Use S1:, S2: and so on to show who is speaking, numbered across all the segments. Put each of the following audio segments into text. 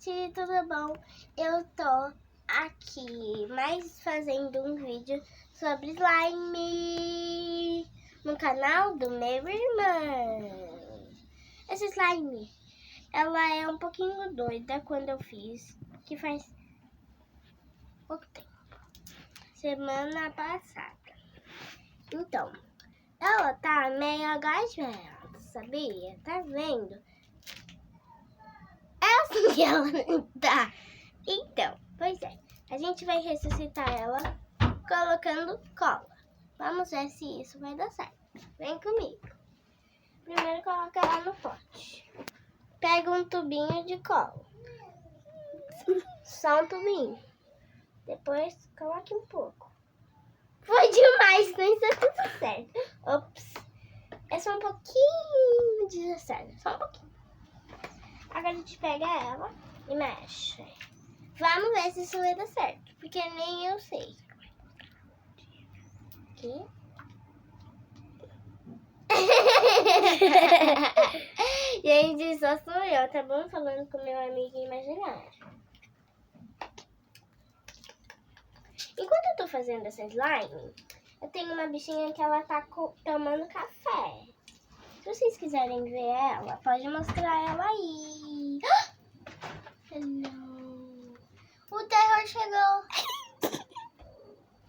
S1: gente, tudo bom? Eu tô aqui mais fazendo um vídeo sobre slime no canal do meu irmão. Essa slime, ela é um pouquinho doida quando eu fiz, que faz pouco tempo, semana passada. Então, ela tá meio agachada, sabia? Tá vendo? É assim que ela tá. Então, pois é. A gente vai ressuscitar ela colocando cola. Vamos ver se isso vai dar certo. Vem comigo. Primeiro coloca ela no pote. Pega um tubinho de cola. Só um tubinho. Depois coloque um pouco. Foi demais, não está tudo certo. Ops. É só um pouquinho de certo. Só um pouquinho. Agora a gente pega ela e mexe. Vamos ver se isso vai dar certo, porque nem eu sei. Aqui. Gente, só sou eu, tá bom? Falando com meu amigo imaginário. Enquanto eu tô fazendo essa slime, eu tenho uma bichinha que ela tá tomando café. Se vocês quiserem ver ela, pode mostrar ela aí. Hello. O terror chegou.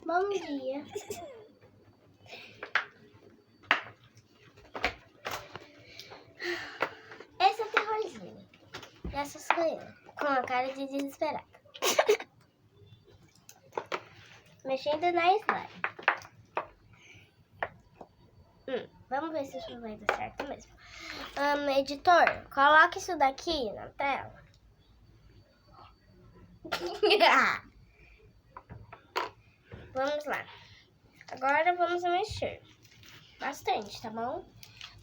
S1: Bom dia. Esse é o terrorzinho. E essa sou eu, com a cara de desesperada. Mexendo na slime. Vamos ver se isso vai dar certo mesmo. Editor, coloque isso daqui na tela. Vamos lá. Agora vamos mexer bastante, tá bom?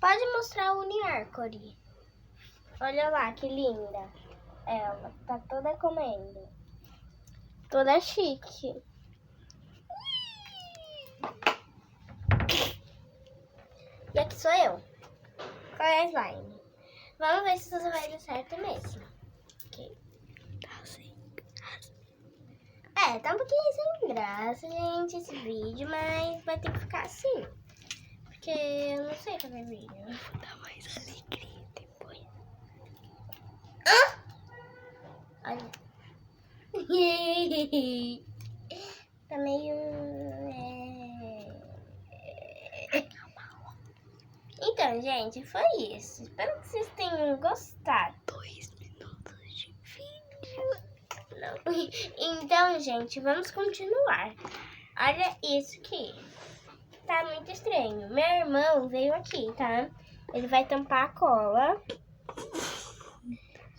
S1: Pode mostrar o Uniarcore. Olha lá que linda. Ela tá toda comendo. Toda chique. E aqui sou eu. Qual é a slime? Vamos ver se isso vai dar certo mesmo. Ok. Tá um pouquinho sem graça, gente, esse vídeo, mas vai ter que ficar assim. Porque eu não sei fazer vídeo. Dá mais alegria depois. Olha. Tá meio... Então, gente, foi isso. Espero que vocês tenham gostado. 2 minutos de vídeo. Não. Então, gente, vamos continuar. Olha isso aqui. Tá muito estranho. Meu irmão veio aqui, tá? Ele vai tampar a cola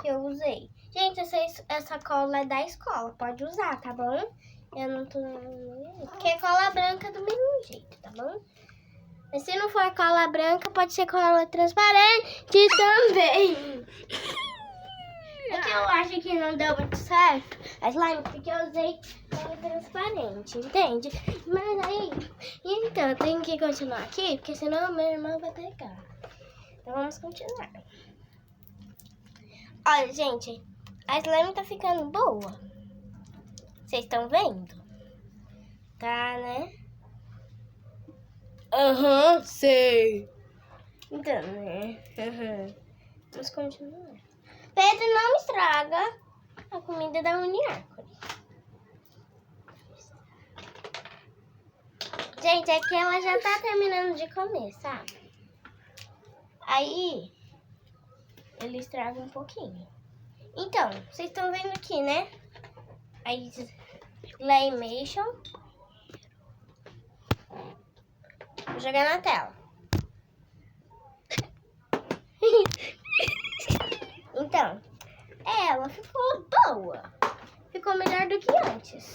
S1: que eu usei. Gente, essa cola é da escola. Pode usar, tá bom? Eu não tô... Porque é cola branca do mesmo jeito, tá bom? Mas se não for cola branca, pode ser cola transparente também. É que eu acho que não deu muito certo a slime, porque eu usei cola transparente, entende? Mas aí, então, eu tenho que continuar aqui, porque senão meu irmão vai pegar. Então vamos continuar. Olha, gente, a slime tá ficando boa. Vocês estão vendo? Tá, né? Sei. Então, né? Vamos continuar. Pedro, não estraga a comida da Uniarcore. Gente, é que ela já tá terminando de comer, sabe? Aí, ele estraga um pouquinho. Então, vocês estão vendo aqui, né? Aí, Slimation. Vou jogar na tela. Então, ela ficou boa. Ficou melhor do que antes.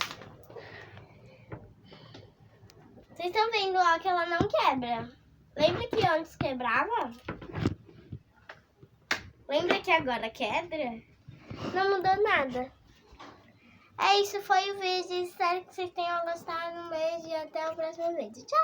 S1: Vocês estão vendo, ó, que ela não quebra. Lembra que antes quebrava? Lembra que agora quebra? Não mudou nada. É isso, foi o vídeo. Espero que vocês tenham gostado. Um beijo e até o próximo vídeo. Tchau!